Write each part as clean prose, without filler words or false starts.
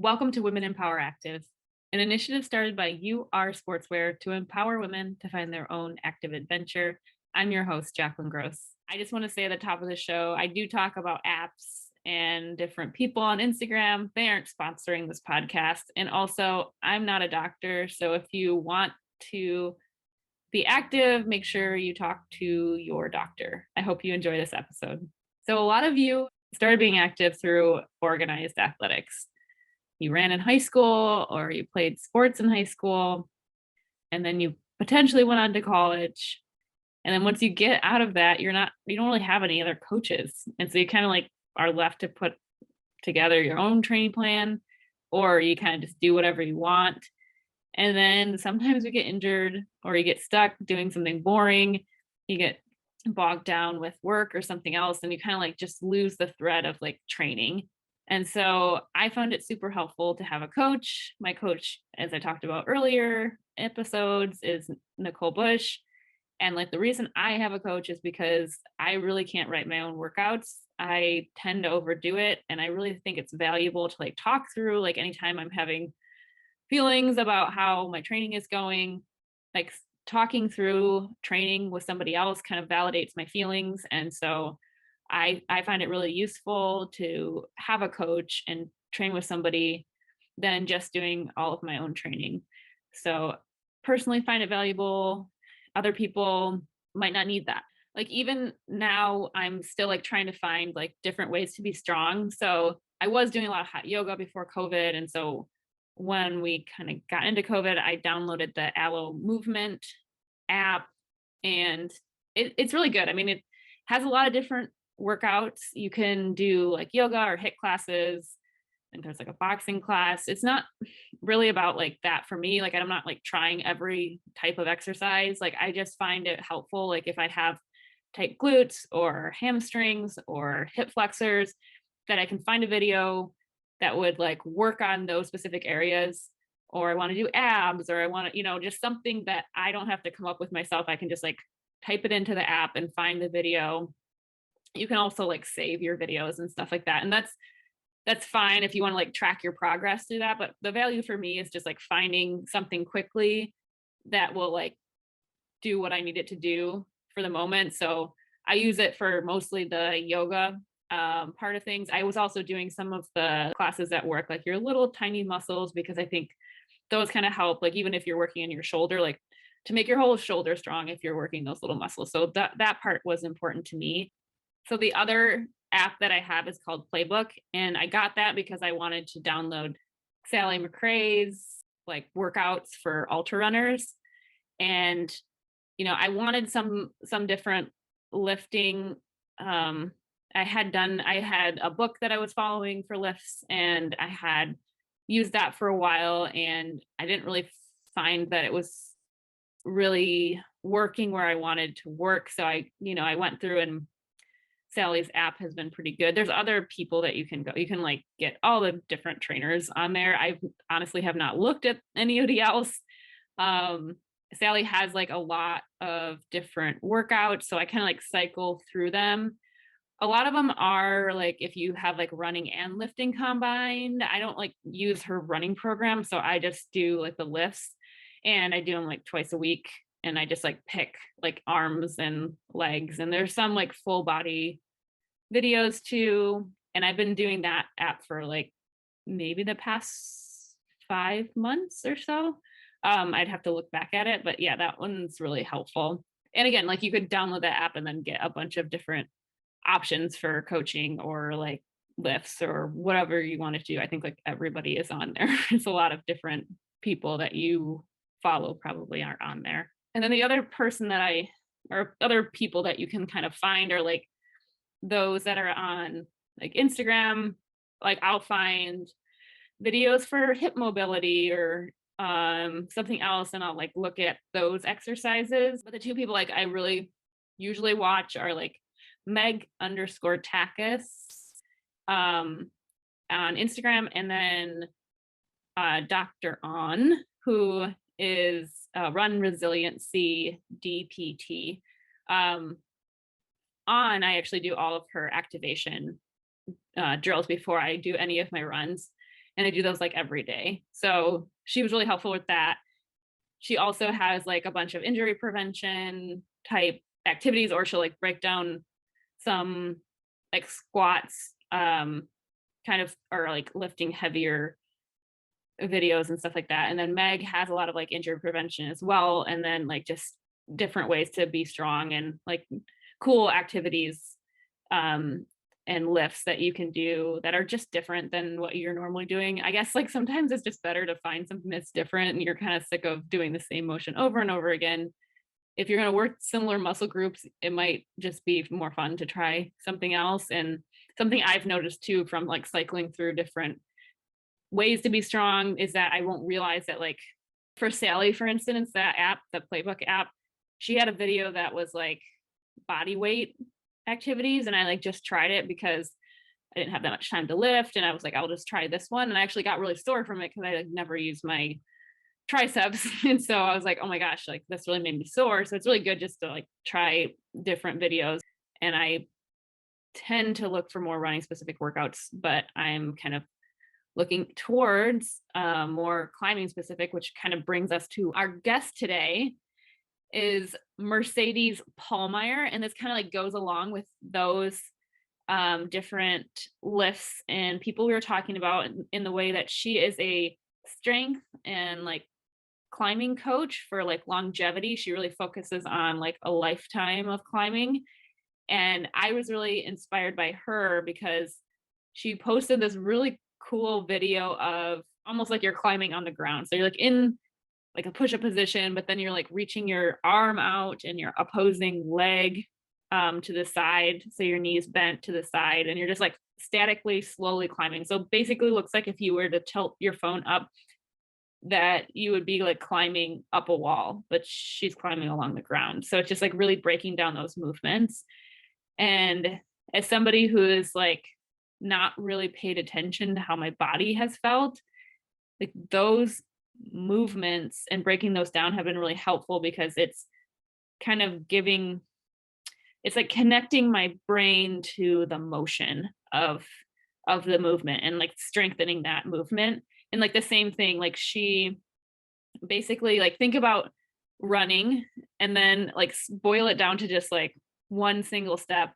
Welcome to Women Empower Active, an initiative started by You Are Sportswear to empower women to find their own active adventure. I'm your host, Jacalyn Gross. I just want to say at the top of the show, I do talk about apps and different people on Instagram. They aren't sponsoring this podcast. And also, I'm not a doctor. So if you want to be active, make sure you talk to your doctor. I hope you enjoy this episode. So, a lot of you started being active through organized athletics. You ran in high school or you played sports in high school, and then you potentially went on to college. And then once you get out of that, you don't really have any other coaches. And so you kind of like are left to put together your own training plan, or you kind of just do whatever you want. And then sometimes you get injured or you get stuck doing something boring. You get bogged down with work or something else, and you kind of like just lose the thread of like training. And so I found it super helpful to have a coach. My coach, as I talked about earlier episodes, is Nicole Bush. And like the reason I have a coach is because I really can't write my own workouts. I tend to overdo it. And I really think it's valuable to like talk through, like anytime I'm having feelings about how my training is going, like talking through training with somebody else kind of validates my feelings. And so I find it really useful to have a coach and train with somebody than just doing all of my own training. So personally find it valuable. Other people might not need that. Like even now I'm still like trying to find like different ways to be strong. So I was doing a lot of hot yoga before COVID. And so when we kind of got into COVID, I downloaded the Alo Movement app, and it's really good. I mean, it has a lot of different workouts. You can do like yoga or HIIT classes, and there's like a boxing class. It's not really about like that for me. Like I'm not like trying every type of exercise. Like I just find it helpful. Like if I have tight glutes or hamstrings or hip flexors, that I can find a video that would like work on those specific areas. Or I want to do abs, or I want to, just something that I don't have to come up with myself. I can just like type it into the app and find the video. You can also like save your videos and stuff like that. And that's fine if you want to like track your progress through that. But the value for me is just like finding something quickly that will like do what I need it to do for the moment. So I use it for mostly the yoga part of things. I was also doing some of the classes that work like your little tiny muscles, because I think those kind of help, like even if you're working in your shoulder, like to make your whole shoulder strong if you're working those little muscles. So that part was important to me. So the other app that I have is called Playbook, and I got that because I wanted to download Sally McRae's like workouts for ultra runners. And I wanted some different lifting. I had a book that I was following for lifts, and I had used that for a while, and I didn't really find that it was really working where I wanted to work. So I went through, and Sally's app has been pretty good. There's other people that you can go. You can like get all the different trainers on there. I honestly have not looked at anybody else. Sally has like a lot of different workouts, so I kind of like cycle through them. A lot of them are like if you have like running and lifting combined. I don't like use her running program, so I just do like the lifts, and I do them like twice a week, and I just like pick like arms and legs, and there's some like full body videos too. And I've been doing that app for like maybe the past 5 months or so. I'd have to look back at it, but yeah, that one's really helpful. And again, like you could download that app and then get a bunch of different options for coaching or like lifts or whatever you want to do. I think like everybody is on there. It's a lot of different people that you follow probably aren't on there. And then the other or other people that you can kind of find are like those that are on like Instagram. Like I'll find videos for hip mobility or something else, and I'll like look at those exercises. But the two people like I really usually watch are like Meg_Takis on Instagram, and then Dr. On, who is Run Resiliency DPT. On, I actually do all of her activation drills before I do any of my runs. and I do those like every day. So she was really helpful with that. She also has like a bunch of injury prevention type activities, or she'll like break down some like squats, kind of, or like lifting heavier videos and stuff like that. And then Meg has a lot of like injury prevention as well. And then like just different ways to be strong and like cool activities, and lifts that you can do that are just different than what you're normally doing. I guess like sometimes it's just better to find something that's different and you're kind of sick of doing the same motion over and over again. If you're going to work similar muscle groups, it might just be more fun to try something else. And something I've noticed too from like cycling through different ways to be strong is that I won't realize that, like for Sally, for instance, that app, the Playbook app, she had a video that was like body weight activities, and I like just tried it because I didn't have that much time to lift, and I was like, I'll just try this one, and I actually got really sore from it because I like never used my triceps. And so I was like, oh my gosh, like this really made me sore. So it's really good just to like try different videos. And I tend to look for more running specific workouts, but I'm kind of looking towards more climbing specific, which kind of brings us to our guest today is Mercedes Pollmeier. And this kind of like goes along with those different lifts and people we were talking about in the way that she is a strength and like climbing coach for like longevity. She really focuses on like a lifetime of climbing. And I was really inspired by her because she posted this really cool video of almost like you're climbing on the ground. So you're like in like a push-up position, but then you're like reaching your arm out and your opposing leg to the side. So your knees bent to the side and you're just like statically, slowly climbing. So basically looks like if you were to tilt your phone up, that you would be like climbing up a wall, but she's climbing along the ground. So it's just like really breaking down those movements. And as somebody who is like not really paid attention to how my body has felt, like those movements and breaking those down have been really helpful because it's kind of giving, it's like connecting my brain to the motion of the movement and like strengthening that movement. And like the same thing, like she basically like think about running and then like boil it down to just like one single step,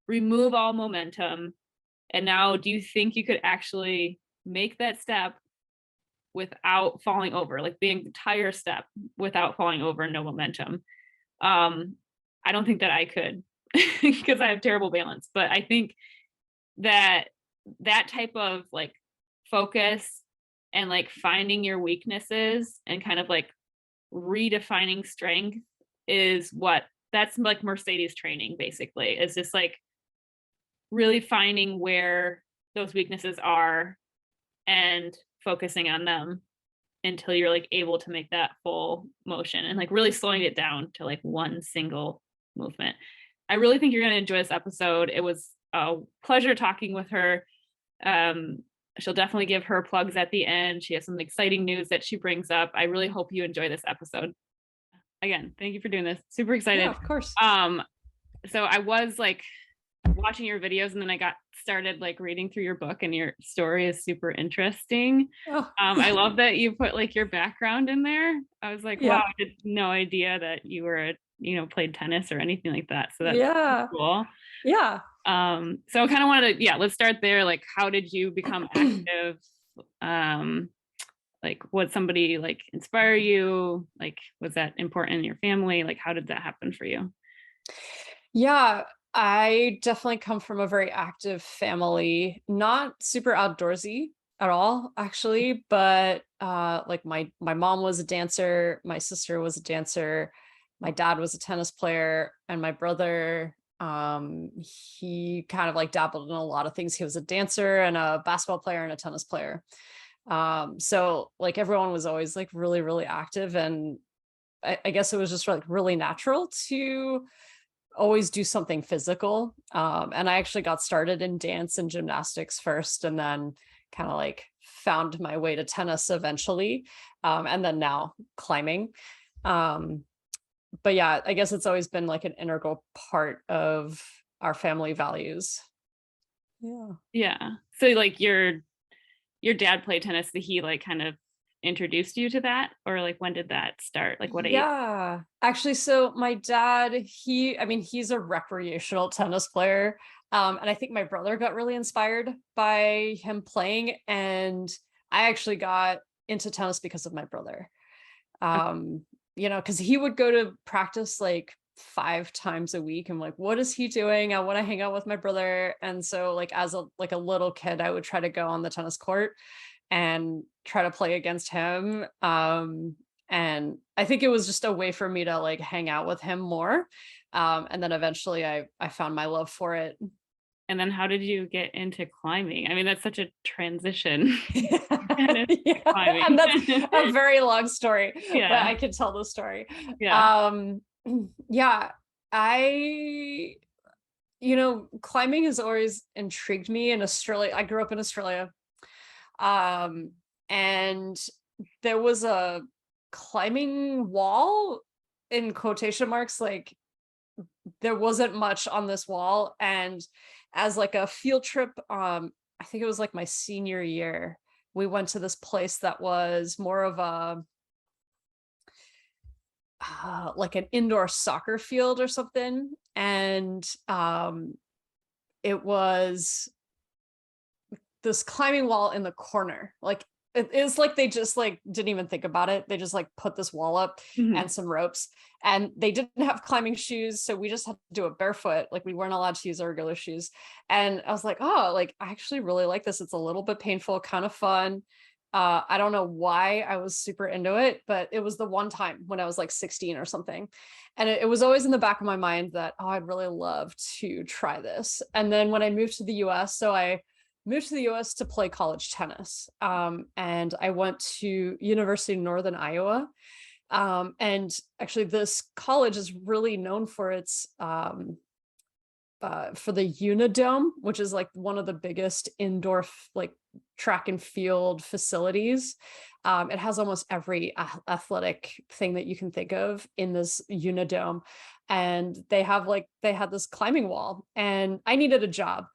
remove all momentum. And now do you think you could actually make that step without falling over, like the entire step without falling over, no momentum? I don't think that I could because I have terrible balance, but I think that that type of like focus and like finding your weaknesses and kind of like redefining strength is what that's like Mercedes training basically. Is just like really finding where those weaknesses are and focusing on them until you're like able to make that full motion and like really slowing it down to like one single movement. I really think you're going to enjoy this episode. It was a pleasure talking with her. She'll definitely give her plugs at the end. She has some exciting news that she brings up. I really hope you enjoy this episode. Again, thank you for doing this. Super excited. Yeah, of course. So I was like watching your videos and then I got started like reading through your book, and your story is super interesting. Oh. I love that you put like your background in there. I was like, Yeah. wow, I had no idea that you were, played tennis or anything like that. So that's cool. Yeah. So I kind of wanted to, let's start there. Like, how did you become active? Like, would somebody like inspire you? Like, was that important in your family? Like, how did that happen for you? Yeah, I definitely come from a very active family, not super outdoorsy at all, actually, but like my mom was a dancer, my sister was a dancer, my dad was a tennis player, and my brother, he kind of like dabbled in a lot of things. He was a dancer and a basketball player and a tennis player. So like everyone was always like really, really active. And I guess it was just like really natural to always do something physical. And I actually got started in dance and gymnastics first, and then kind of like found my way to tennis eventually. And then now climbing. But yeah, I guess it's always been like an integral part of our family values. Yeah. Yeah. So like your dad played tennis. Did he like kind of introduced you to that, or like when did that start? Like what age? Yeah, actually, so my dad, I mean, he's a recreational tennis player. And I think my brother got really inspired by him playing. And I actually got into tennis because of my brother. Um, because he would go to practice like 5 times a week. I'm like, what is he doing? I want to hang out with my brother. And so like as a little kid, I would try to go on the tennis court and try to play against him. And I think it was just a way for me to like hang out with him more. And then eventually I found my love for it. And then how did you get into climbing? I mean, that's such a transition. Yeah, and Climbing. that's a very long story, but Yeah. I can tell the story. Yeah. Yeah, I, climbing has always intrigued me in Australia. I grew up in Australia. Um, and there was a climbing wall in quotation marks, like there wasn't much on this wall. And as like a field trip, I think it was like my senior year, we went to this place that was more of a like an indoor soccer field or something. And it was this climbing wall in the corner. Like it is like they just like didn't even think about it. They just like put this wall up Mhm. and some ropes, and they didn't have climbing shoes, so we just had to do it barefoot. Like we weren't allowed to use our regular shoes. And I was like, oh, like I actually really like this. It's a little bit painful, kind of fun. I don't know why I was super into it, but it was the one time when I was like 16 or something. And it was always in the back of my mind that, oh, I'd really love to try this. And then when I moved to the US, so I moved to the US to play college tennis. And I went to University of Northern Iowa. And actually this college is really known for its for the Unidome, which is like one of the biggest indoor like track and field facilities. It has almost every athletic thing that you can think of in this Unidome. And they had this climbing wall, and I needed a job.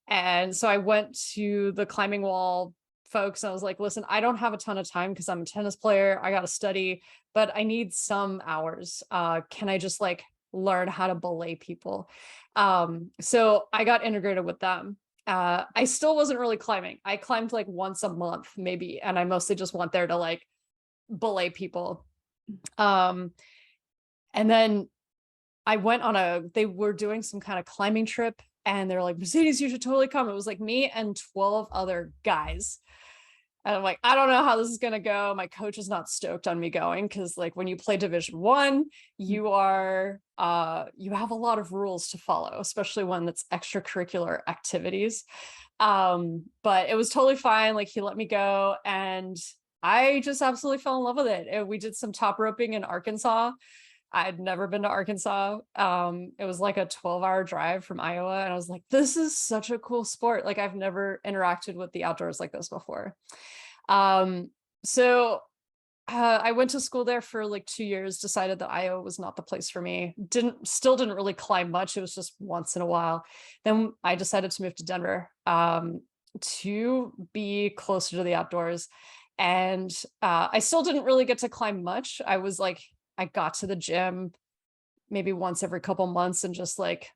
And so I went to the climbing wall folks. And I was like, listen, I don't have a ton of time because I'm a tennis player. I got to study, but I need some hours. Can I just like learn how to belay people? So I got integrated with them. I still wasn't really climbing. I climbed like once a month, maybe. And I mostly just went there to like belay people. Um, and then they were doing some kind of climbing trip, and they're like, Mercedes, you should totally come. It was like me and 12 other guys. And I'm like, I don't know how this is going to go. My coach is not stoked on me going because like when you play Division 1, you have a lot of rules to follow, especially when it's extracurricular activities. But it was totally fine. Like he let me go, and I just absolutely fell in love with it. And we did some top roping in Arkansas. I'd never been to Arkansas. It was like a 12-hour drive from Iowa. And I was like, this is such a cool sport. Like I've never interacted with the outdoors like this before. So I went to school there for like 2 years, decided that Iowa was not the place for me. Still didn't really climb much. It was just once in a while. Then I decided to move to Denver, to be closer to the outdoors. And I still didn't really get to climb much. I got to the gym maybe once every couple months and just like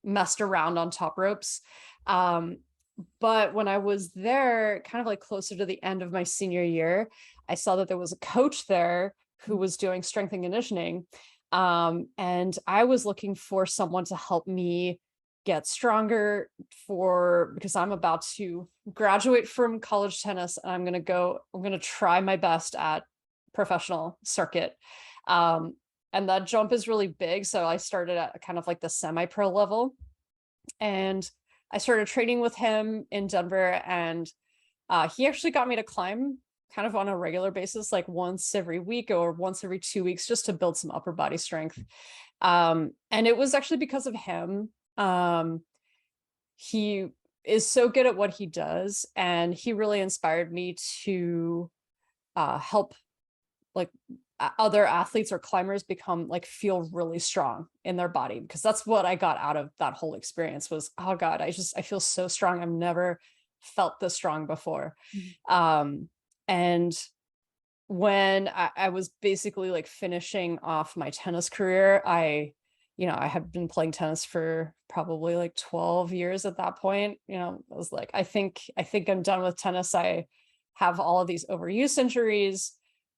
messed around on top ropes. But when I was there, kind of like closer to the end of my senior year, I saw that there was a coach there who was doing strength and conditioning. And I was looking for someone to help me get stronger because I'm about to graduate from college tennis, and I'm going to try my best at professional circuit. And that jump is really big. So I started at kind of like the semi-pro level, and I started training with him in Denver, and he actually got me to climb kind of on a regular basis, like once every week or once every 2 weeks, just to build some upper body strength. And it was actually because of him. He is so good at what he does, and he really inspired me to help like other athletes or climbers feel really strong in their body, because that's what I got out of that whole experience was, oh God, I feel so strong. I'm never felt this strong before. Mhm. And when I was basically like finishing off my tennis career, I had been playing tennis for probably like 12 years at that point. I was like, I think I'm done with tennis. I have all of these overuse injuries,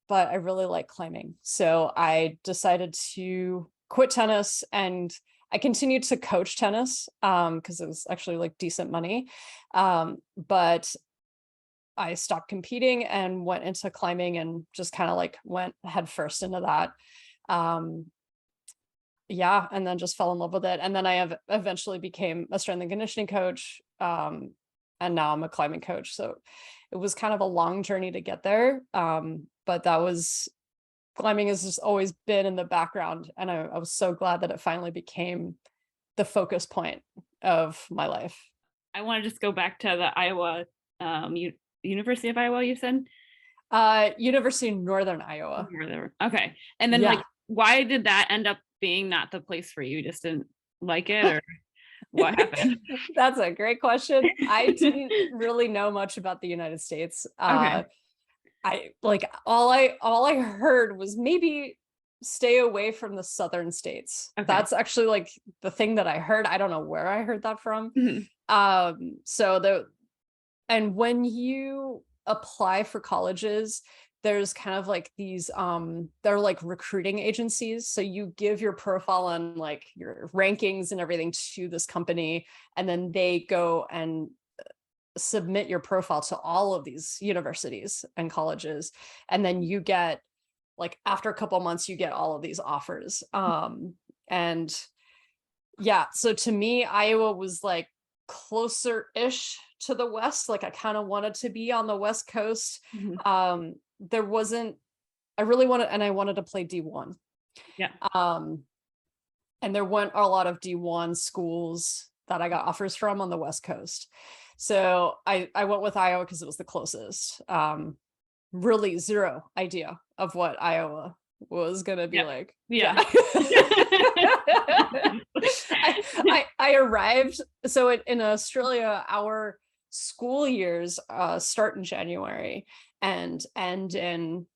but I really like climbing. So I decided to quit tennis, and I continued to coach tennis because it was actually like decent money. But I stopped competing and went into climbing and just kind of like went head first into that. Um, yeah, and then just fell in love with it. And then I have eventually became a strength and conditioning coach. And now I'm a climbing coach. So it was kind of a long journey to get there. But that was climbing has just always been in the background. And I was so glad that it finally became the focus point of my life. I want to just go back to the Iowa, University of Iowa, you said? University of Northern Iowa. Okay. And then like, Yeah. why did that end up being not the place for you? You just didn't like it, or what happened? That's a great question. I didn't really know much about the United States. Okay. I like all I heard was maybe stay away from the southern states. Okay. That's actually like the thing that I heard. I don't know where I heard that from. Mhm. So and when you apply for colleges, there's kind of like these they're like recruiting agencies. So you give your profile and like your rankings and everything to this company, and then they go and submit your profile to all of these universities and colleges, and then you get like after a couple months you get all of these offers. And yeah, so to me Iowa was like closer-ish to the west. Like I kind of wanted to be on the west coast. Mhm. There wasn't I really wanted and I wanted to play D1. Yeah. um and there weren't a lot of D1 schools that I got offers from on the west coast. So I went with Iowa because it was the closest. Really zero idea of what Iowa was gonna be Yeah. like. Yeah. Yeah. I arrived. So in Australia, our school years start in January and end in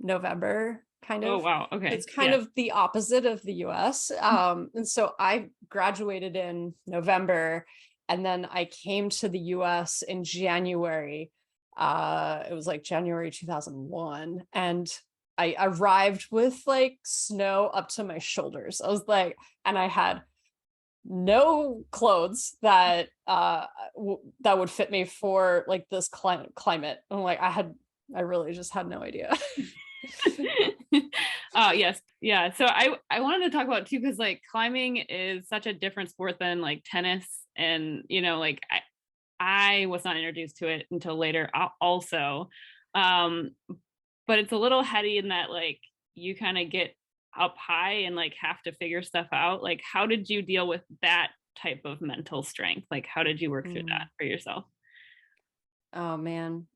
November, kind Oh of. wow. Okay. It's kind Yeah. of the opposite of the US. And so I graduated in November, and then I came to the US in January. It was like January 2001. And I arrived with like snow up to my shoulders. I was like, and I had no clothes that that would fit me for like this climate. I'm like, I really just had no idea. Yes. Yeah. So I wanted to talk about too, because like climbing is such a different sport than like tennis. And like I was not introduced to it until later also. Um, but it's a little heady in that like you kind of get up high and like have to figure stuff out. Like how did you deal with that type of mental strength? Like how did you work through that Mm. for yourself? Oh man.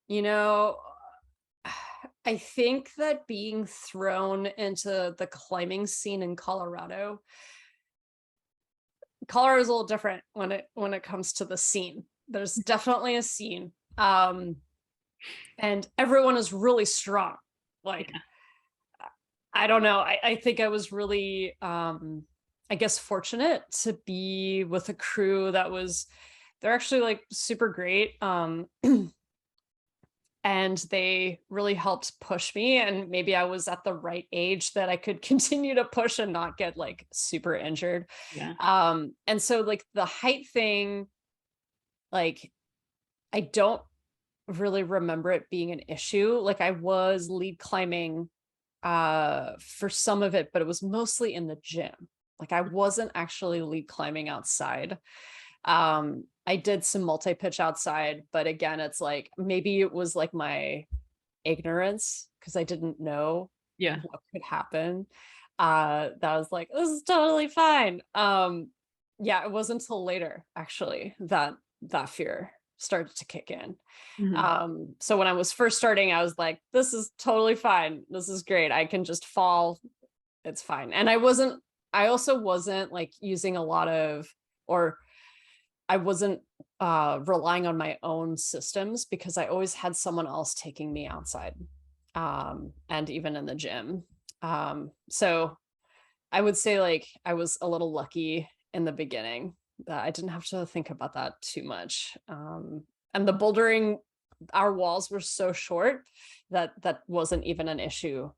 I think that being thrown into the climbing scene in Colorado is a little different when it comes to the scene. There's definitely a scene. And everyone is really strong. Like Yeah. I don't know. I think I was really I guess fortunate to be with a crew that was they're actually like super great. And they really helped push me, and maybe I was at the right age that I could continue to push and not get like super injured. Yeah. And so like the height thing, like I don't really remember it being an issue. Like I was lead climbing for some of it, but it was mostly in the gym. Like I wasn't actually lead climbing outside. I did some multi-pitch outside, but again, it's like maybe it was like my ignorance because I didn't know Yeah. what could happen. That was like, this is totally fine. Yeah, it wasn't until later actually that fear started to kick in. Mhm. So when I was first starting, I was like, this is totally fine. This is great. I can just fall. It's fine. And I also wasn't like using a lot of, or I wasn't relying on my own systems because I always had someone else taking me outside, and even in the gym. So I would say like I was a little lucky in the beginning that I didn't have to think about that too much. And the bouldering, our walls were so short that that wasn't even an issue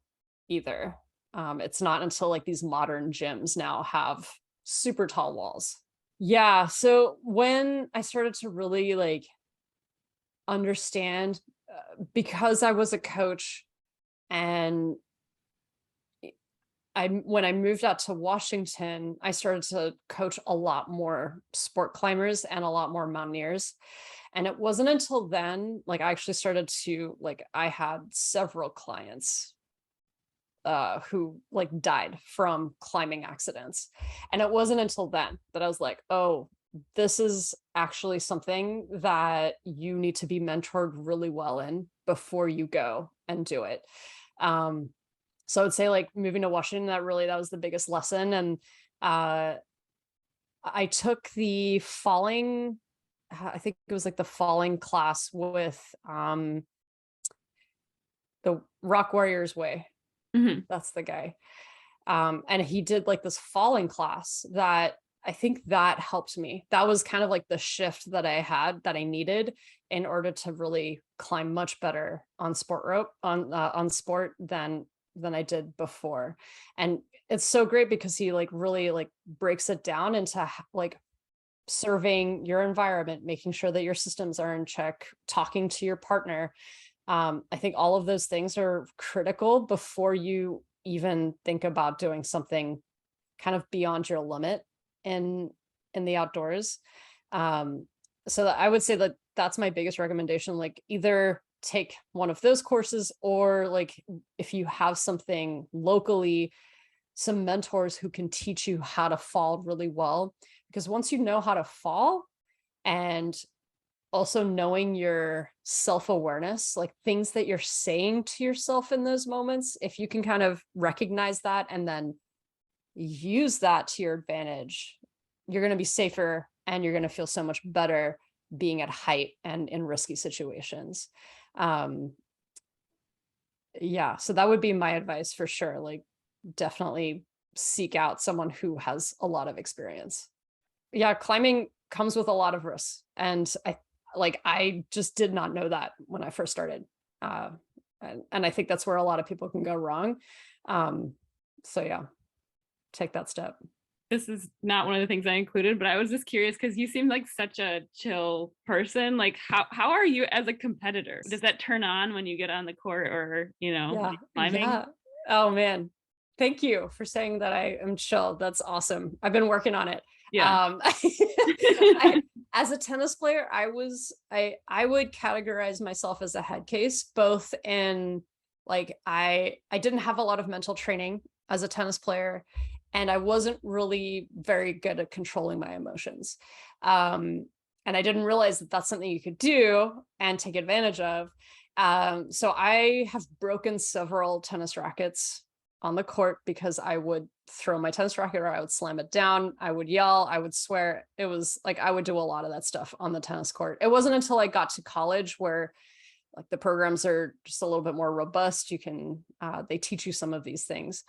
either. It's not until like these modern gyms now have super tall walls. Yeah, so when I started to really like understand, because I was a coach and when I moved out to Washington, I started to coach a lot more sport climbers and a lot more mountaineers. And it wasn't until then, like I actually started to like I had several clients who like died from climbing accidents. And it wasn't until then that I was like, oh, this is actually something that you need to be mentored really well in before you go and do it. Um, so I would say like moving to Washington, that was the biggest lesson. And uh, I took the falling, I think it was like the falling class with the Rock Warriors Way. Mhm. That's the guy. And he did like this falling class that I think that helped me. That was kind of like the shift that I had that I needed in order to really climb much better on sport rope on sport than I did before. And it's so great because he like really like breaks it down into like serving your environment, making sure that your systems are in check, talking to your partner. I think all of those things are critical before you even think about doing something kind of beyond your limit in in the outdoors. Um, so I would say that that's my biggest recommendation. Like either take one of those courses or like if you have something locally, some mentors who can teach you how to fall really well. Because once you know how to fall and also knowing your self-awareness, like things that you're saying to yourself in those moments, if you can kind of recognize that and then use that to your advantage, you're going to be safer and you're going to feel so much better being at height and in risky situations. Um, yeah, so that would be my advice for sure. Like, definitely seek out someone who has a lot of experience. Yeah, climbing comes with a lot of risks. And I just did not know that when I first started. Uh, and I think that's where a lot of people can go wrong. Um, so yeah, take that step. This is not one of the things I included, but I was just curious because you seem like such a chill person. Like how are you as a competitor? Does that turn on when you get on the court or, Yeah, like climbing? yeah. Oh man. Thank you for saying that I am chill. That's awesome. I've been working on it. Yeah. I, as a tennis player, I would categorize myself as a head case, both in like I didn't have a lot of mental training as a tennis player, and I wasn't really very good at controlling my emotions. Um, and I didn't realize that that's something you could do and take advantage of. So I have broken several tennis rackets on the court because I would throw my tennis racket or I would slam it down. I would yell, I would swear. It was like I would do a lot of that stuff on the tennis court. It wasn't until I got to college where like the programs are just a little bit more robust. You can they teach you some of these things.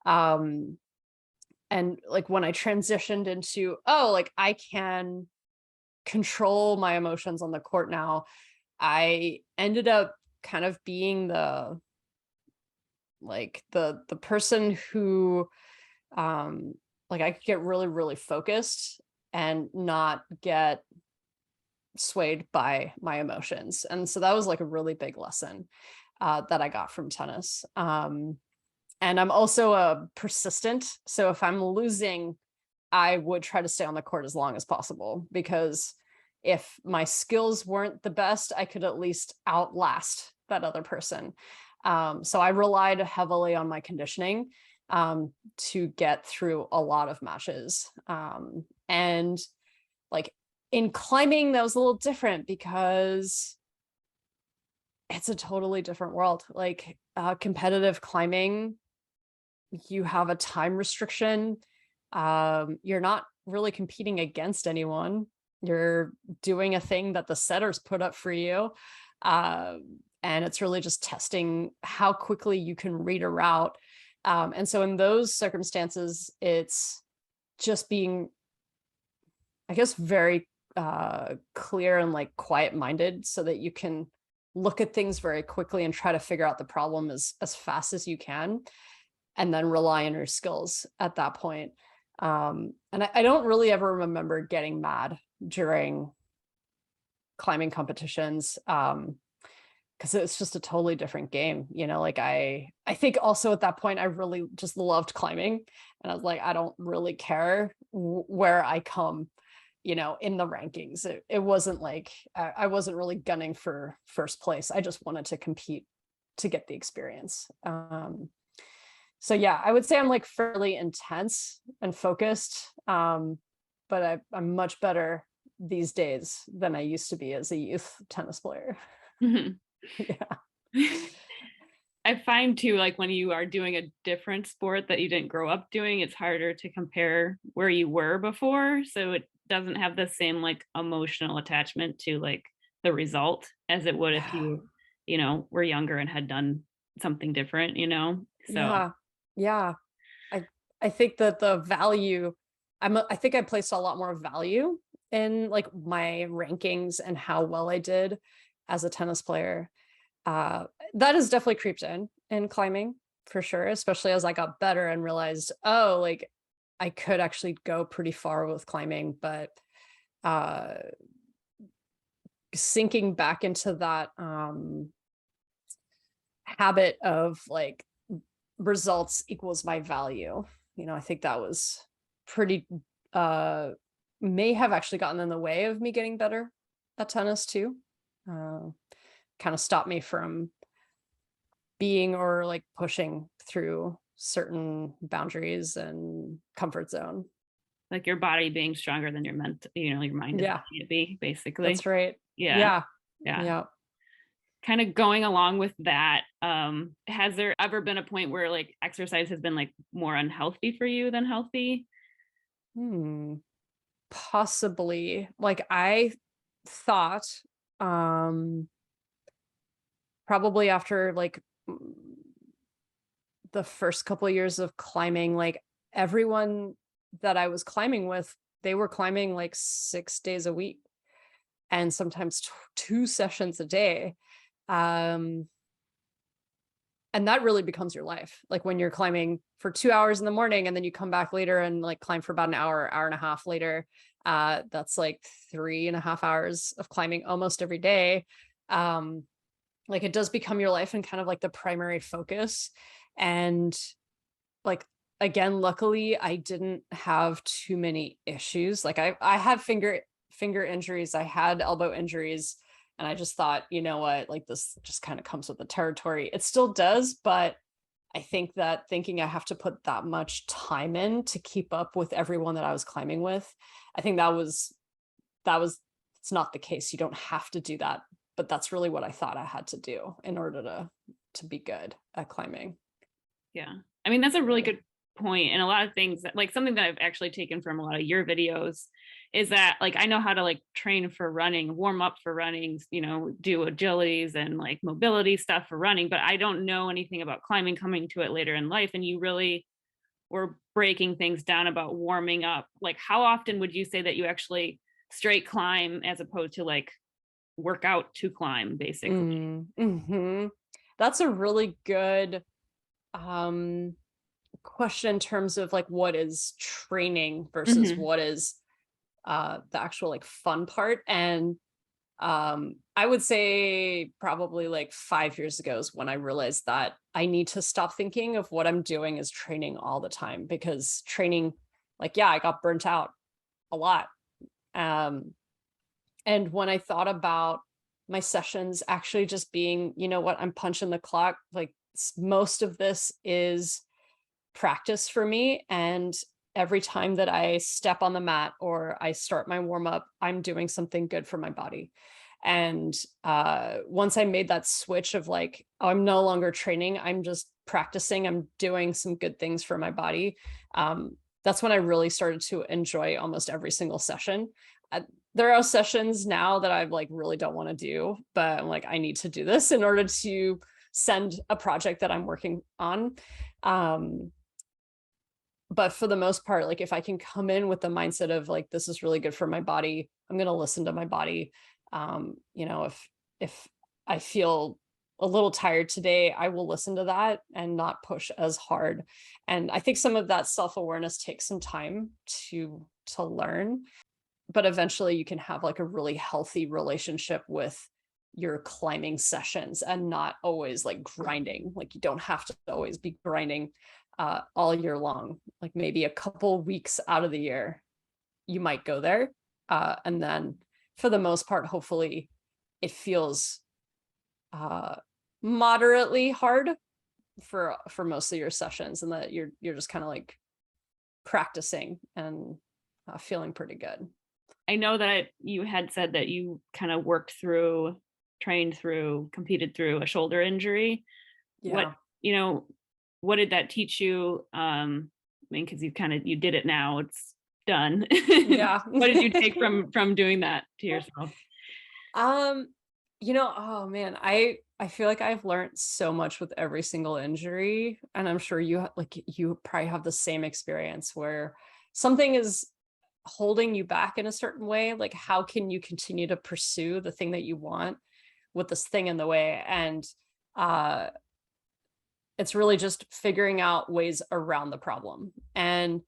Um, and like when I transitioned into, oh, like I can control my emotions on the court now, I ended up kind of being the person who like I could get really really focused and not get swayed by my emotions. And so that was like a really big lesson that I got from tennis. And I'm also a persistent, so if I'm losing, I would try to stay on the court as long as possible because if my skills weren't the best, I could at least outlast that other person. So I relied heavily on my conditioning to get through a lot of matches. And like in climbing, that was a little different because it's a totally different world. Like competitive climbing, you have a time restriction. You're not really competing against anyone. You're doing a thing that the setters put up for you. And it's really just testing how quickly you can read a route. And so in those circumstances, it's just being, I guess, very clear and like quiet minded so that you can look at things very quickly and try to figure out the problem as fast as you can, and then rely on your skills at that point. And I don't really ever remember getting mad during climbing competitions, because it's just a totally different game. Like I think also at that point I really just loved climbing, and I was like, I don't really care where I come, in the rankings. It wasn't like I wasn't really gunning for first place. I just wanted to compete to get the experience. So yeah, I would say I'm like fairly intense and focused, but I'm much better these days than I used to be as a youth tennis player. Mhm. Yeah. I find too, like when you are doing a different sport that you didn't grow up doing, it's harder to compare where you were before. So it doesn't have the same like emotional attachment to like the result as it would if were younger and had done something different. So Yeah. Yeah. I I think that the value, I think I placed a lot more value in like my rankings and how well I did as a tennis player. Uh, that has definitely creeped in climbing for sure, especially as I got better and realized, oh, like I could actually go pretty far with climbing, but uh sinking back into that habit of like results equals my value. I think that was pretty uh may have actually gotten in the way of me getting better at tennis too. Uh Kind of stopped me from being or like pushing through certain boundaries and comfort zone. like your body being stronger than your mind is Yeah, letting it be, basically. that's right. Yeah. Yeah. Yeah. Yeah. Kind of going along with that, has there ever been a point where like exercise has been like more unhealthy for you than healthy? Hmm. Possibly. Like I thought, um, probably after like the first couple of years of climbing, like everyone that I was climbing with, they were climbing like 6 days a week and sometimes two sessions a day. Um, and that really becomes your life. Like when you're climbing for 2 hours in the morning and then you come back later and like climb for about an hour and a half later. That's like 3.5 hours of climbing almost every day. Um, like it does become your life and kind of like the primary focus. And like again, luckily I didn't have too many issues. Like I had finger injuries, I had elbow injuries, and I just thought, you know what, like this just kind of comes with the territory. It still does, but I think that thinking I have to put that much time in to keep up with everyone that I was climbing with, I think that was it's not the case. You don't have to do that, but that's really what I thought I had to do in order to be good at climbing. Yeah. I mean, that's a really Yeah. good point. And a lot of things that, like something that I've actually taken from a lot of your videos is that like I know how to like train for running, warm up for running, do agilities and like mobility stuff for running, but I don't know anything about climbing coming to it later in life. And you really were breaking things down about warming up. Like how often would you say that you actually straight climb as opposed to like work out to climb, basically? Mm-hmm. That's a really good um question in terms of like what is training versus Mm-hmm. what is the actual like fun part. And I would say probably like 5 years ago is when I realized that I need to stop thinking of what I'm doing as training all the time, because training, like, yeah, I got burnt out a lot. um and when I thought about my sessions actually just being, you know what, I'm punching the clock, like most of this is practice for me. And every time that I step on the mat or I start my warm up, I'm doing something good for my body. And once I made that switch of like, oh, I'm no longer training, I'm just practicing, I'm doing some good things for my body. That's when I really started to enjoy almost every single session. There are sessions now that I like really don't want to do, but I'm like, I need to do this in order to send a project that I'm working on. But for the most part, like if I can come in with the mindset of like, this is really good for my body, I'm going to listen to my body. If I feel a little tired today, I will listen to that and not push as hard. And I think some of that self-awareness takes some time to learn, but eventually you can have like a really healthy relationship with your climbing sessions and not always like grinding. Like you don't have to always be grinding all year long. Like maybe a couple weeks out of the year, you might go there. And then for the most part, hopefully it feels moderately hard for most of your sessions, and that you're just kind of like practicing and feeling pretty good. I know that you had said that you kind of worked through, trained through, competed through a shoulder injury. Yeah. What did that teach you? I mean, because you did it now, it's done. Yeah. What did you take from doing that to yourself? Oh man, I feel like I've learned so much with every single injury, and I'm sure you probably have the same experience where something is holding you back in a certain way. Like, how can you continue to pursue the thing that you want with this thing in the way? And it's really just figuring out ways around the problem. And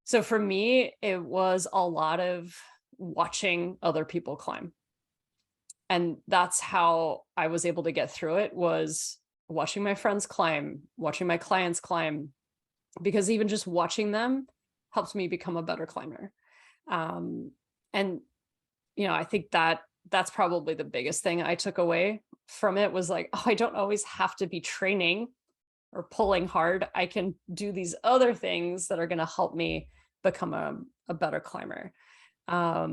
so for me, it was a lot of watching other people climb. And that's how I was able to get through it, was watching my friends climb, watching my clients climb, because even just watching them helps me become a better climber. And I think that that's probably the biggest thing I took away from it, was like, oh, I don't always have to be training or pulling hard. I can do these other things that are going to help me become a better climber. I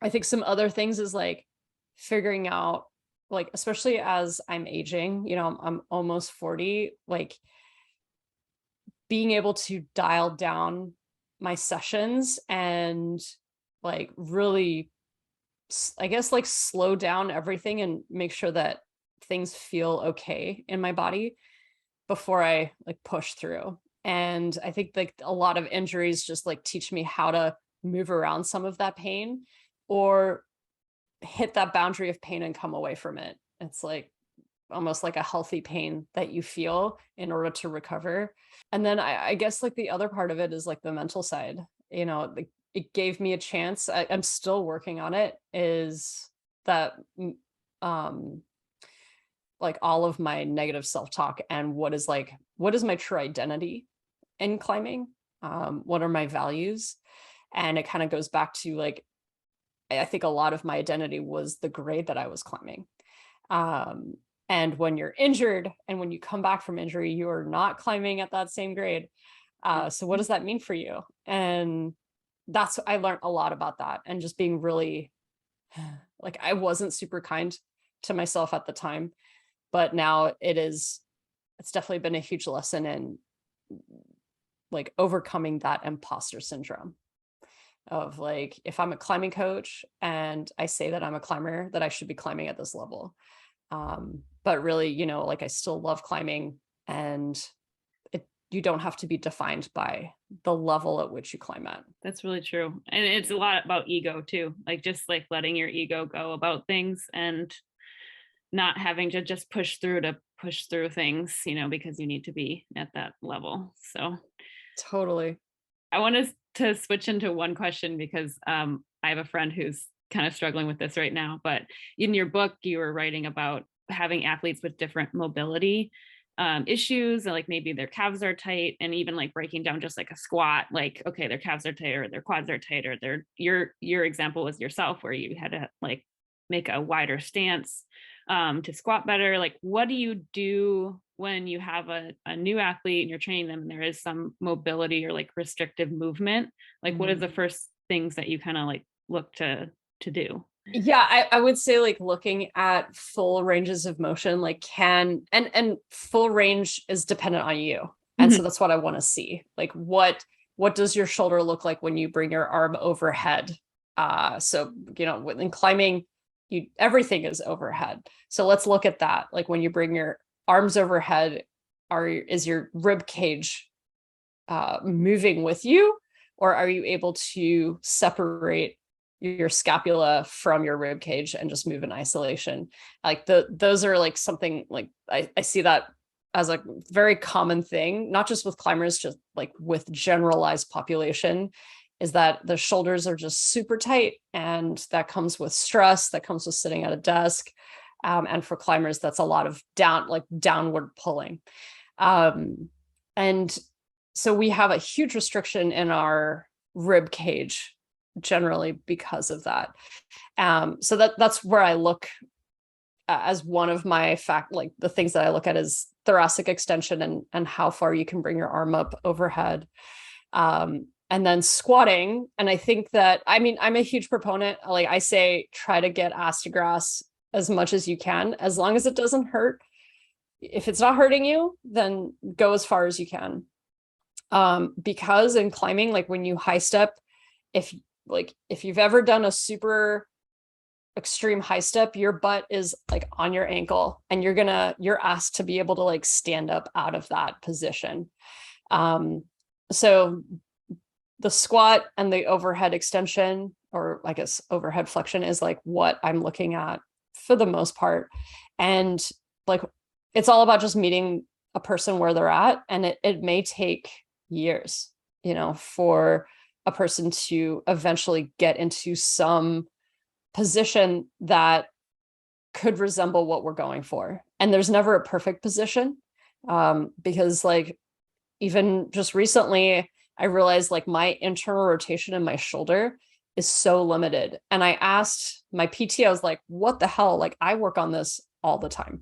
think some other things is like figuring out, like, especially as I'm aging, I'm almost 40, like being able to dial down my sessions and like really, I guess, like slow down everything and make sure that things feel okay in my body before I like push through. And I think like a lot of injuries just like teach me how to move around some of that pain, or hit that boundary of pain and come away from it. It's like almost like a healthy pain that you feel in order to recover. And then I guess like the other part of it is like the mental side. It gave me a chance. I'm still working on it. Is that like all of my negative self-talk, and what is my true identity in climbing? What are my values? And it kind of goes back to like, I think a lot of my identity was the grade that I was climbing. And when you're injured and when you come back from injury, you are not climbing at that same grade. So what does that mean for you? And I learned a lot about that, and just being really like, I wasn't super kind to myself at the time, but now it's definitely been a huge lesson in like overcoming that imposter syndrome of like, if I'm a climbing coach and I say that I'm a climber, that I should be climbing at this level. But really, like I still love climbing, and you don't have to be defined by the level at which you climb at. That's really true. And it's a lot about ego too. Like just like letting your ego go about things and not having to just push through things, because you need to be at that level. So Totally. I wanted to switch into one question because I have a friend who's kind of struggling with this right now. But in your book, you were writing about having athletes with different mobility issues, and like maybe their calves are tight, and even like breaking down just like a squat, like, okay, their calves are tight or their quads are tight, or your example was yourself where you had to like make a wider stance to squat better. Like, what do you do when you have a new athlete and you're training them and there is some mobility or like restrictive movement? Like, what is the first things that you kind of like look to do? Yeah, I would say like looking at full ranges of motion, like and full range is dependent on you. And so that's what I want to see. Like what does your shoulder look like when you bring your arm overhead? So, in climbing, everything is overhead. So let's look at that. Like when you bring your arms overhead, is your rib cage moving with you, or are you able to separate your scapula from your rib cage and just move in isolation? Like those are like something like I see that as a very common thing, not just with climbers, just like with generalized population, is that the shoulders are just super tight, and that comes with stress, that comes with sitting at a desk. And for climbers, that's a lot of downward pulling. And so we have a huge restriction in our rib cage generally because of that. So that's where I look as one of my the things that I look at is thoracic extension and how far you can bring your arm up overhead. And then squatting. And I think that, I'm a huge proponent. Like I say, try to get ass to grass as much as you can, as long as it doesn't hurt. If it's not hurting you, then go as far as you can. Because in climbing, like when you high step, if you've ever done a super extreme high step, your butt is like on your ankle, and you're asked to be able to like stand up out of that position. So the squat and the overhead extension, or I guess overhead flexion, is like what I'm looking at for the most part. And like, it's all about just meeting a person where they're at. And it may take years, for a person to eventually get into some position that could resemble what we're going for. And there's never a perfect position, because like, even just recently, I realized like my internal rotation in my shoulder is so limited. And I asked my PT, I was like, what the hell? Like I work on this all the time.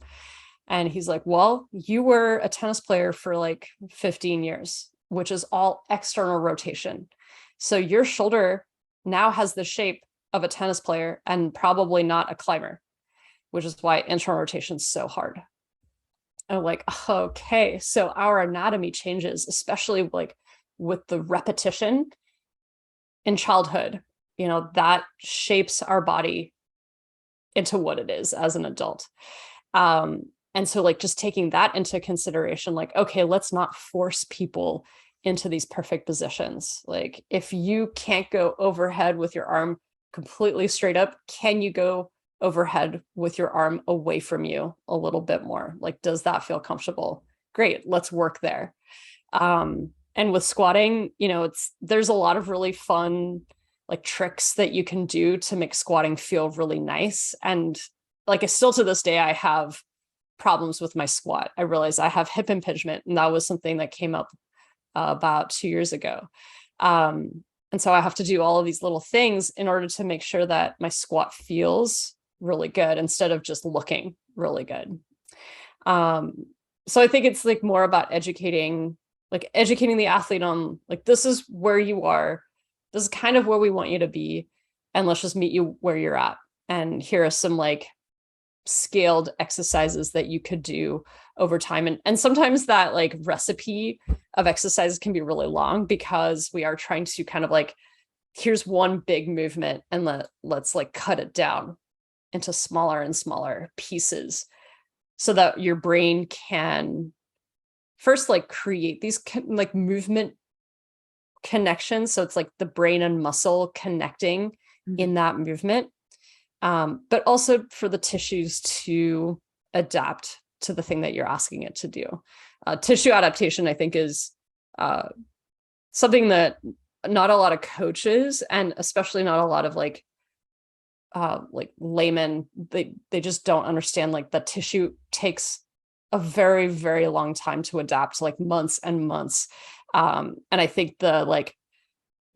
And he's like, well, you were a tennis player for like 15 years, which is all external rotation. So your shoulder now has the shape of a tennis player and probably not a climber, which is why internal rotation is so hard. And I'm like, okay, so our anatomy changes, especially like with the repetition in childhood, that shapes our body into what it is as an adult. And so like just taking that into consideration, like, okay, let's not force people into these perfect positions. Like if you can't go overhead with your arm completely straight up, can you go overhead with your arm away from you a little bit more? Like, does that feel comfortable? Great, let's work there. And with squatting, there's a lot of really fun like tricks that you can do to make squatting feel really nice. And like, still to this day, I have problems with my squat. I realize I have hip impingement, and that was something that came up about 2 years ago. And so I have to do all of these little things in order to make sure that my squat feels really good instead of just looking really good. So I think it's like more about educating the athlete on like, this is where you are. This is kind of where we want you to be. And let's just meet you where you're at. And here are some like scaled exercises that you could do over time. And sometimes that like recipe of exercises can be really long, because we are trying to kind of like, here's one big movement, and let's like cut it down into smaller and smaller pieces so that your brain can first like create these like movement connections. So it's like the brain and muscle connecting in that movement. But also for the tissues to adapt to the thing that you're asking it to do. Tissue adaptation, I think, is something that not a lot of coaches, and especially not a lot of like laymen, they just don't understand. Like the tissue takes a very, very long time to adapt, like months and months. And I think the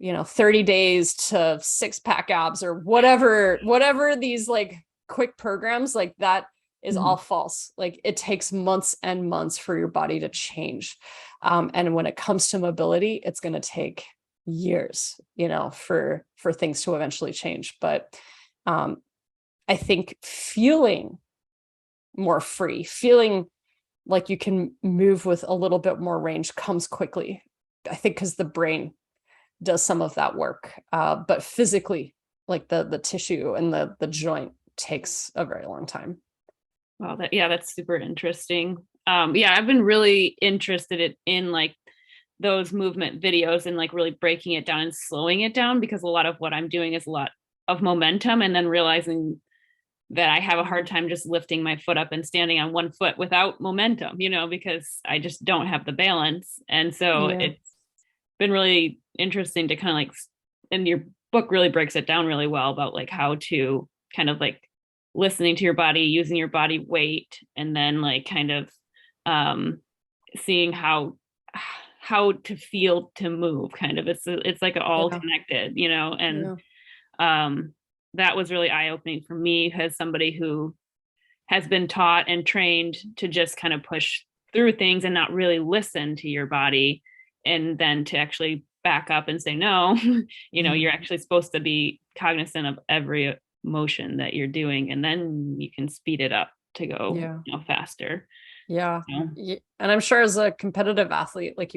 30 days to 6-pack abs or whatever these like quick programs, like that is all false. Like it takes months and months for your body to change. And when it comes to mobility, it's going to take years, for things to eventually change. But I think feeling more free, feeling like you can move with a little bit more range comes quickly. I think because the brain does some of that work. But physically, like the tissue and the joint takes a very long time. Wow, that's super interesting. Yeah, I've been really interested in like those movement videos and like really breaking it down and slowing it down, because a lot of what I'm doing is a lot of momentum, and then realizing that I have a hard time just lifting my foot up and standing on one foot without momentum, because I just don't have the balance. And so Yeah. it's been really interesting to kind of like, and your book really breaks it down really well about like how to kind of like listening to your body, using your body weight, and then like kind of seeing how to feel to move. Kind of, it's like all Yeah. connected, and Yeah. that was really eye-opening for me as somebody who has been taught and trained to just kind of push through things and not really listen to your body, and then to actually back up and say no. You're actually supposed to be cognizant of every motion that you're doing, and then you can speed it up to go Yeah. faster. Yeah. So, And I'm sure as a competitive athlete, like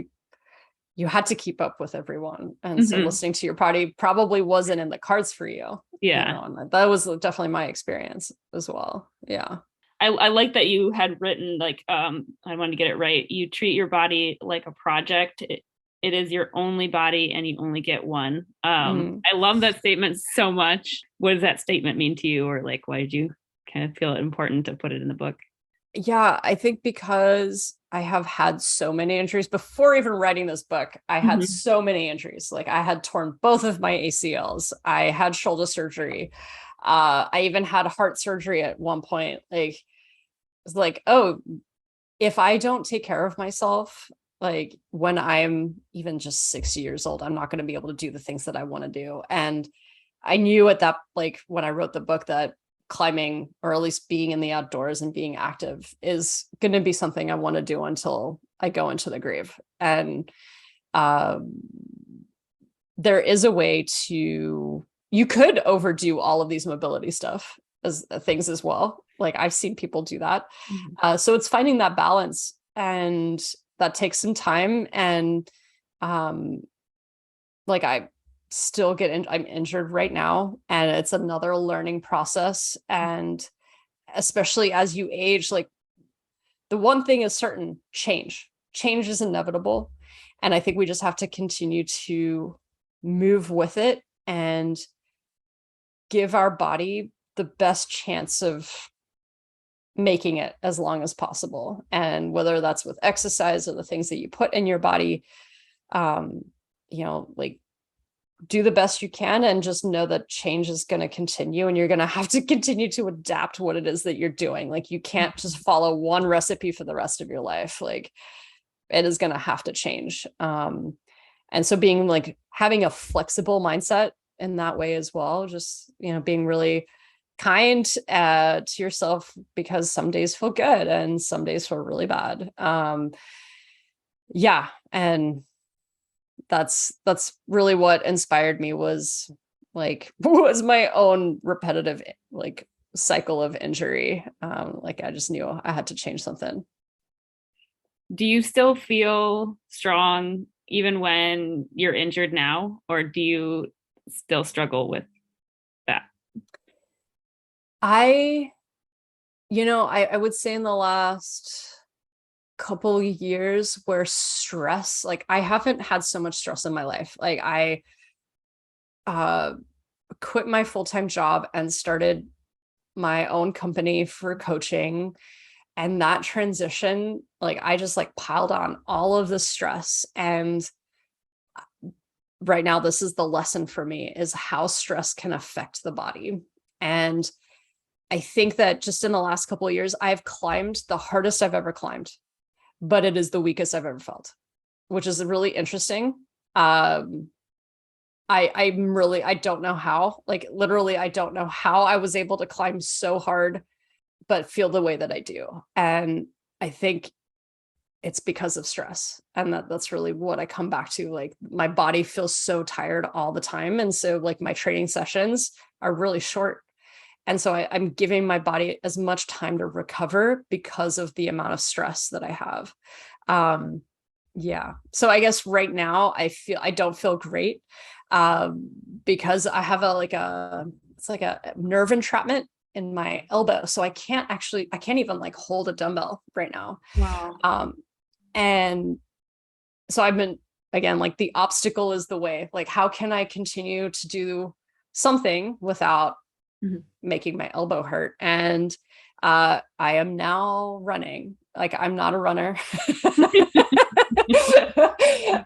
you had to keep up with everyone. And so mhm. listening to your body probably wasn't in the cards for you, Yeah, and that was definitely my experience as well. Yeah. I like that you had written like, I wanted to get it right. You treat your body like a project. It is your only body and you only get one. Mm. I love that statement so much. What does that statement mean to you, or like why did you kind of feel it important to put it in the book? Yeah, I think because I have had so many injuries before even writing this book. I had Mhm. so many injuries. Like I had torn both of my ACLs. I had shoulder surgery. I even had heart surgery at one point. Like it's like, oh, if I don't take care of myself, like when I'm even just 60 years old, I'm not going to be able to do the things that I want to do. And I knew at that, like when I wrote the book, that climbing, or at least being in the outdoors and being active, is going to be something I want to do until I go into the grave. And um, there is a way to, you could overdo all of these mobility stuff as things as well. Like I've seen people do that. Mhm. So it's finding that balance, and that takes some time. And um, like I still I'm injured right now, and it's another learning process. And especially as you age, like the one thing is certain: change is inevitable. And I think we just have to continue to move with it and give our body the best chance of making it as long as possible. And whether that's with exercise or the things that you put in your body, um, like do the best you can, and just know that change is going to continue, and you're going to have to continue to adapt what it is that you're doing. Like you can't just follow one recipe for the rest of your life. Like it is going to have to change. And so being like having a flexible mindset in that way as well, just, being really kind to yourself, because some days feel good and some days feel really bad. Yeah. And that's really what inspired me, was was my own repetitive like cycle of injury. Like I just knew I had to change something. Do you still feel strong even when you're injured now, or do you still struggle with that? I I would say in the last couple years, where stress, like I haven't had so much stress in my life. Like I uh quit my full-time job and started my own company for coaching. And that transition, like I just like piled on all of the stress. And right now, this is the lesson for me, is how stress can affect the body. And I think that just in the last couple of years, I've climbed the hardest I've ever climbed, but it is the weakest I've ever felt, which is really interesting. Um, I don't know how, like literally, I don't know how I was able to climb so hard, but feel the way that I do. And I think it's because of stress. And that's really what I come back to. Like my body feels so tired all the time. And so like my training sessions are really short. And so I'm giving my body as much time to recover because of the amount of stress that I have. Um, Yeah. So I guess right now I don't feel great um because I have it's like a nerve entrapment in my elbow. So I can't even like hold a dumbbell right now. Wow. Um and so I've been, again, like the obstacle is the way. Like how can I continue to do something without Mhm. making my elbow hurt? And I am now running. Like I'm not a runner.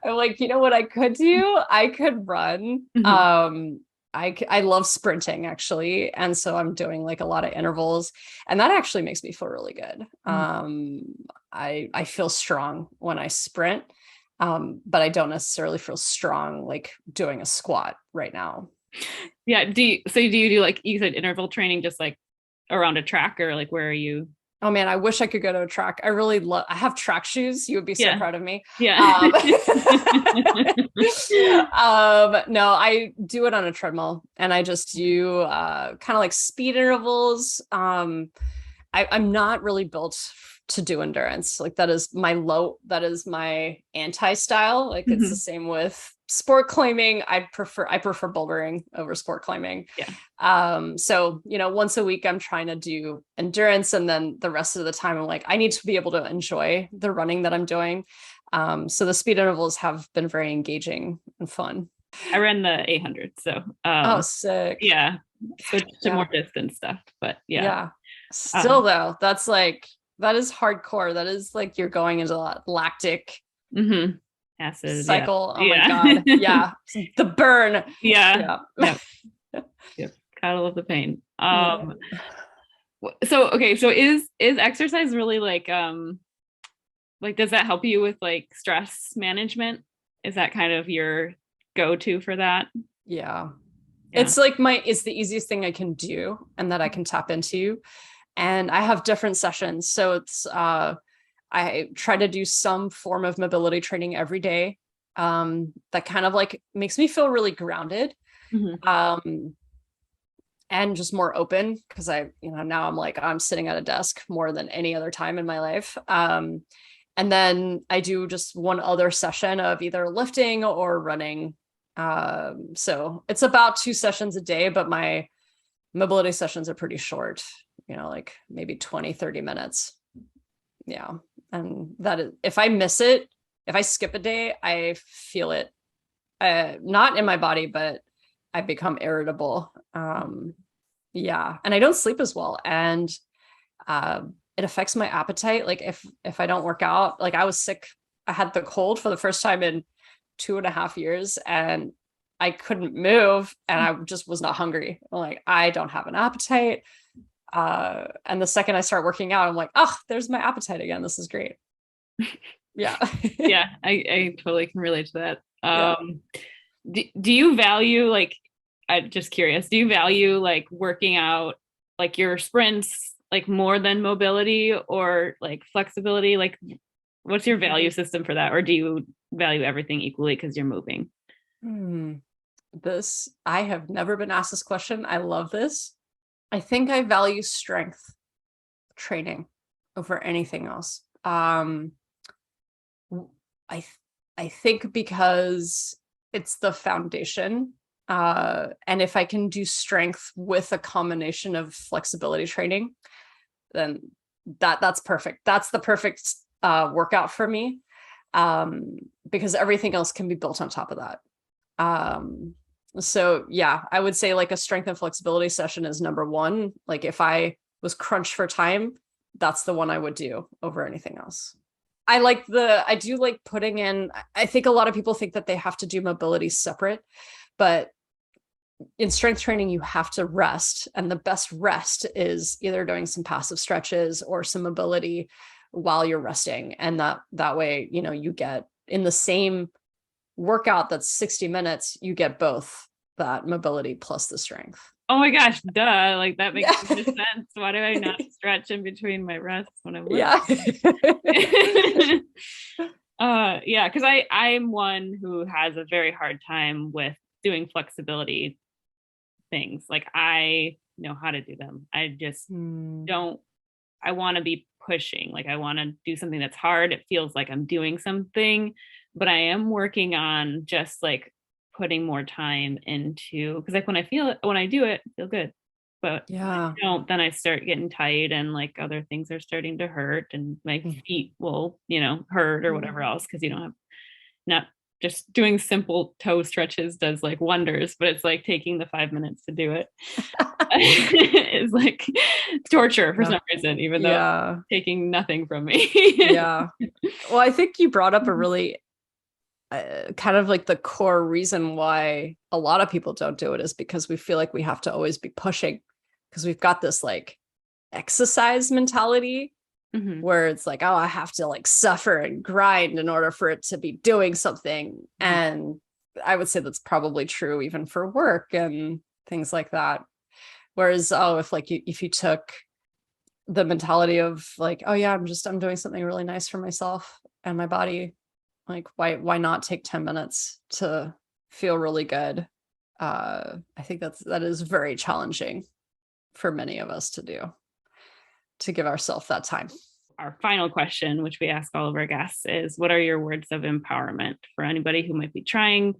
I'm like, you know what I could do? I could run. Mhm. I love sprinting actually, and so I'm doing like a lot of intervals, and that actually makes me feel really good. Mhm. I feel strong when I sprint, but I don't necessarily feel strong like doing a squat right now. Yeah. So do you do like you said interval training just like around a track or like where are you? Oh man, I wish I could go to a track. I really love, I have track shoes. You would be so Yeah. proud of me. Yeah. Um, no, I do it on a treadmill and I just do kind of like speed intervals. I'm not really built to do endurance. Like that is my anti-style. Like it's the Mhm. same with sport climbing. I prefer bouldering over sport climbing. Yeah. So once a week I'm trying to do endurance, and then the rest of the time I'm like, I need to be able to enjoy the running that I'm doing. So the speed intervals have been very engaging and fun. I ran the 800. So, Oh, sick. yeah, switch to more Yeah. distance stuff, but yeah. Yeah. Uh, Still though, that is hardcore. That is like you're going into a lactic mhm. Acid. Yeah. cycle. Oh my Yeah. God. Yeah. The burn. Yeah. Yeah. Yep. Yep. Gotta love the pain. Yeah. So okay, so is exercise really like does that help you with like stress management? Is that kind of your go-to for that? Yeah. Yeah. It's the easiest thing I can do and that I can tap into. And I have different sessions. So I try to do some form of mobility training every day. That kind of like makes me feel really grounded. Mhm. Um, and just more open because now I'm like, I'm sitting at a desk more than any other time in my life. And then I do just one other session of either lifting or running. So it's about 2 sessions a day, but my mobility sessions are pretty short, like maybe 20, 30 minutes. Yeah. And that is, if I miss it, if I skip a day, I feel it, not in my body, but I become irritable. Yeah. And I don't sleep as well. And uh, it affects my appetite. Like if I don't work out, like I was sick, I had the cold for the first time in 2.5 years, and I couldn't move, and I just was not hungry. I'm like, I don't have an appetite. And the second I start working out, I'm like, oh, there's my appetite again. This is great. Yeah. Yeah, I totally can relate to that. Yeah. Do you value like I'm just curious, do you value like working out like your sprints like more than mobility or like flexibility? Like what's your value system for that? Or do you value everything equally because you're moving? Hmm. I have never been asked this question. I love this. I think I value strength training over anything else. I I think because it's the foundation. And if I can do strength with a combination of flexibility training, then that's perfect. That's the perfect workout for me. Because everything else can be built on top of that. Um, so yeah, I would say like a strength and flexibility session is number one. Like if I was crunched for time, that's the one I would do over anything else. I do like putting in, I think a lot of people think that they have to do mobility separate, but in strength training, you have to rest. And the best rest is either doing some passive stretches or some mobility while you're resting. And that way, you get in the same workout that's 60 minutes, you get both that mobility plus the strength. Oh my gosh, duh. Like that makes Yeah. so much sense. Why do I not stretch in between my rests when I'm Yeah. lifting? Yeah, because I'm one who has a very hard time with doing flexibility things. Like I know how to do them. I just Hmm. don't I want to be pushing. Like I want to do something that's hard. It feels like I'm doing something, but I am working on just like putting more time into, because like when I feel it, when I do it, I feel good. But when I Yeah. don't, then I start getting tight and like other things are starting to hurt and my feet will, hurt or whatever else because you don't have, not just doing simple toe stretches does like wonders, but it's like taking the 5 minutes to do it is like torture for Yeah. some reason, even though it's Yeah. taking nothing from me. Yeah. Well, I think you brought up a really kind of like the core reason why a lot of people don't do it is because we feel like we have to always be pushing because we've got this like exercise mentality where it's like, oh, I have to like suffer and grind in order for it to be doing something. And I would say that's probably true even for work and things like that. Whereas, oh, if you took the mentality of like, oh yeah, I'm doing something really nice for myself and my body. Like, why not take 10 minutes to feel really good? I think that is very challenging for many of us to do, to give ourselves that time. Our final question, which we ask all of our guests, is what are your words of empowerment for anybody who might be trying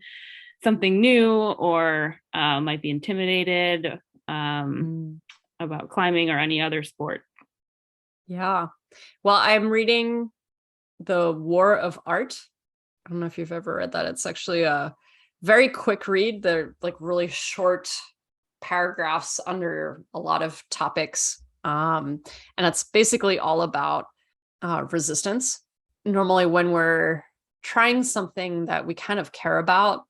something new or might be intimidated about climbing or any other sport? Yeah. Well, I'm reading The War of Art. I don't know if you've ever read that. It's actually a very quick read. They're like really short paragraphs under a lot of topics. And it's basically all about resistance. Normally, when we're trying something that we kind of care about,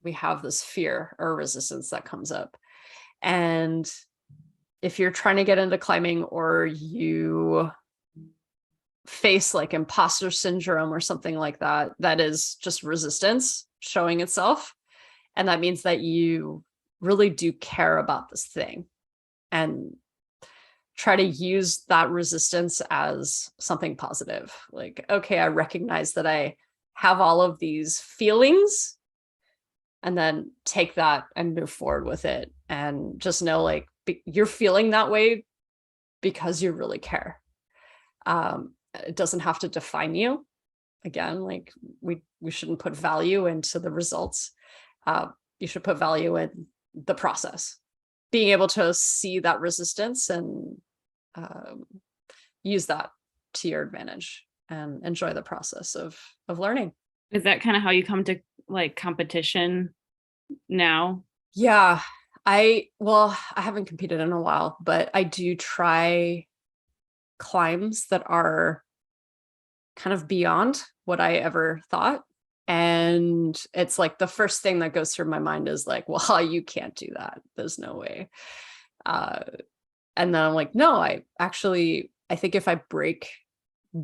we have this fear or resistance that comes up. And if you're trying to get into climbing or you face like imposter syndrome or something like that, that is just resistance showing itself. And that means that you really do care about this thing and try to use that resistance as something positive. Like, okay, I recognize that I have all of these feelings and then take that and move forward with it. And just know like you're feeling that way because you really care. It doesn't have to define you. Again, like we shouldn't put value into the results. You should put value in the process. Being able to see that resistance and use that to your advantage and enjoy the process of learning. Is that kind of how you come to like competition now? Yeah. I haven't competed in a while, but I do try climbs that are kind of beyond what I ever thought. And it's like the first thing that goes through my mind is like, well, you can't do that. There's no way. And then I'm like, no, I think if I break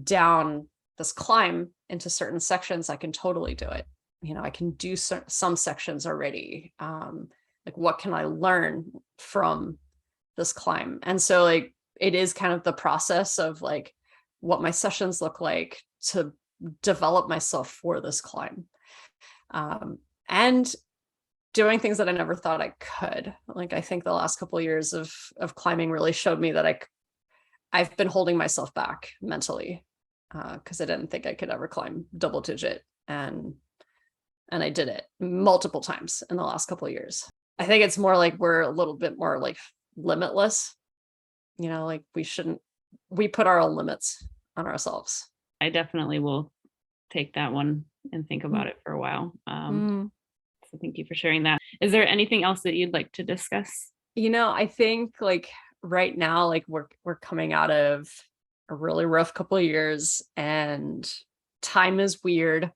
down this climb into certain sections, I can totally do it. I can do some sections already. Like, what can I learn from this climb? And so like, it is kind of the process of like what my sessions look like to develop myself for this climb. And doing things that I never thought I could. Like, I think the last couple of years of climbing really showed me that I've been holding myself back mentally because I didn't think I could ever climb double digit. And I did it multiple times in the last couple of years. I think it's more like we're a little bit more like limitless. Like we put our own limits on ourselves. I definitely will take that one and think about it for a while. So thank you for sharing that. Is there anything else that you'd like to discuss? I think like right now, like we're coming out of a really rough couple of years and time is weird.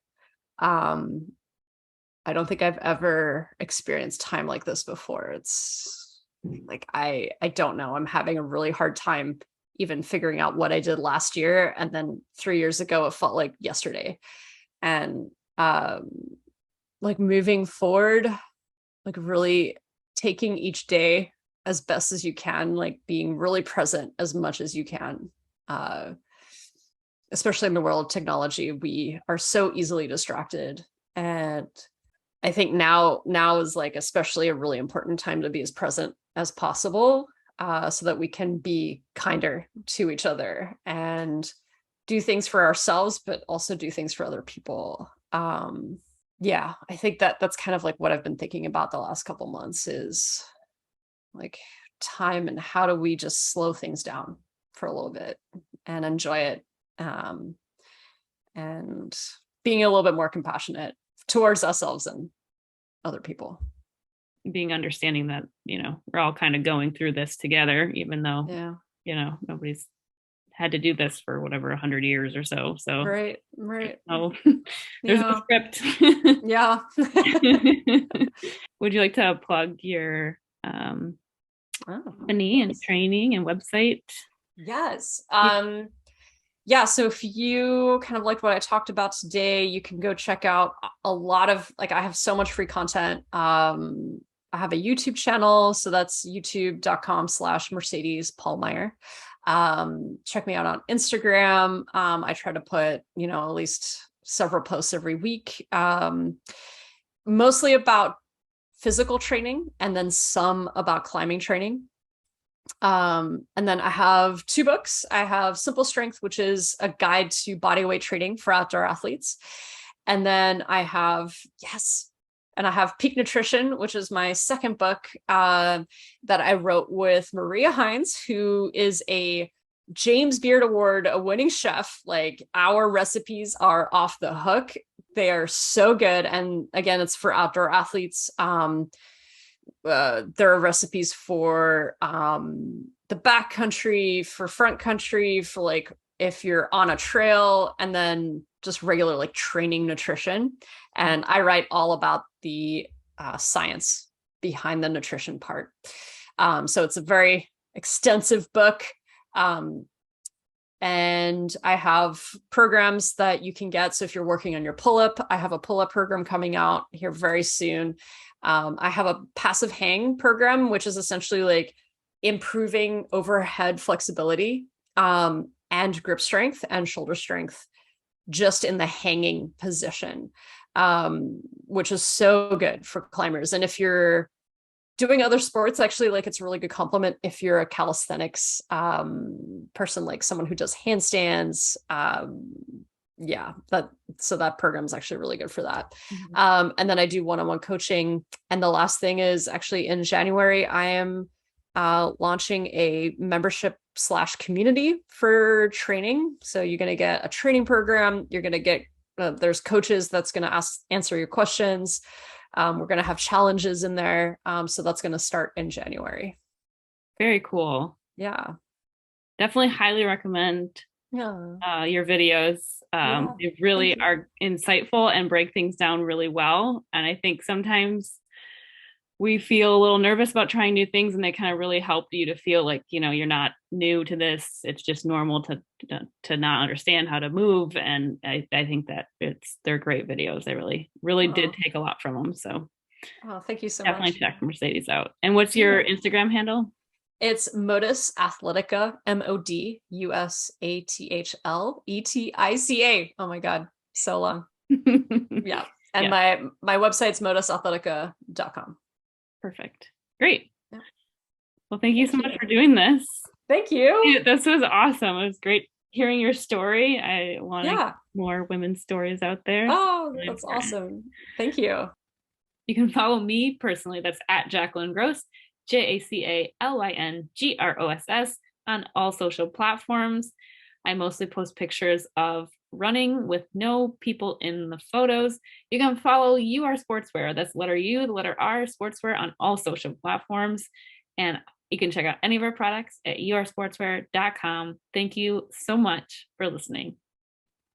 I don't think I've ever experienced time like this before. It's like, I don't know. I'm having a really hard time even figuring out what I did last year. And then 3 years ago, it felt like yesterday. And like moving forward, like really taking each day as best as you can, like being really present as much as you can. Especially in the world of technology, we are so easily distracted. And I think now is like especially a really important time to be as present as possible. so that we can be kinder to each other and do things for ourselves, but also do things for other people. Yeah, I think that that's kind of like what I've been thinking about the last couple months is like time and how do we just slow things down for a little bit and enjoy it. Um, and being a little bit more compassionate towards ourselves and other people. Being understanding that, we're all kind of going through this together, even though, Yeah. Nobody's had to do this for whatever 100 years or so. So Right. oh, there's no Yeah. script. Yeah. Would you like to plug your Oh, company and training and website? yes. Yeah, so if you kind of like what I talked about today, you can go check out a lot of like I have so much free content. I have a YouTube channel, so that's youtube.com/Mercedes Pollmeier. Check me out on Instagram. I try to put, at least several posts every week, mostly about physical training and then some about climbing training. And then I have 2 books. I have Simple Strength, which is a guide to bodyweight training for outdoor athletes. And then I have Peak Nutrition, which is my second book that I wrote with Maria Hines, who is a James Beard Award winning chef. Like our recipes are off the hook. They are so good. And again, it's for outdoor athletes. There are recipes for the back country, for front country, for like if you're on a trail, and then just regular like training nutrition. And I write all about the science behind the nutrition part. So it's a very extensive book. And I have programs that you can get. So if you're working on your pull-up, I have a pull-up program coming out here very soon. I have a passive hang program, which is essentially like improving overhead flexibility and grip strength and shoulder strength just in the hanging position, which is so good for climbers. And if you're doing other sports, actually, like it's a really good compliment if you're a calisthenics person, like someone who does handstands. That program is actually really good for that. And then I do one-on-one coaching. And the last thing is actually in January, I am launching a membership/community for training. So you're going to get a training program. You're going to get, there's coaches that's going to answer your questions. We're going to have challenges in there. So that's going to start in January. Very cool. Yeah. Definitely highly recommend your videos. They really are insightful and break things down really well. And I think sometimes we feel a little nervous about trying new things, and they kind of really help you to feel like, you're not new to this. It's just normal to not understand how to move. And I think that they're great videos. They really did take a lot from them. So thank you so definitely much. check Mercedes out. And what's your Instagram handle? It's Modus Athletica, MODUSATHLETICA. Oh my God, so long. Yeah. And my website's modusathletica.com. Perfect. Great. Yeah. Well, thank you so much for doing this. Thank you. This was awesome. It was great hearing your story. I want to get more women's stories out there. Oh, that's awesome. Thank you. You can follow me personally. That's at Jacalyn Gross, JACALYNGROSS, on all social platforms. I mostly post pictures of running with no people in the photos. You can follow You Are Sportswear. That's letter U, the letter R, Sportswear, on all social platforms. And you can check out any of our products at yoursportswear.com. Thank you so much for listening.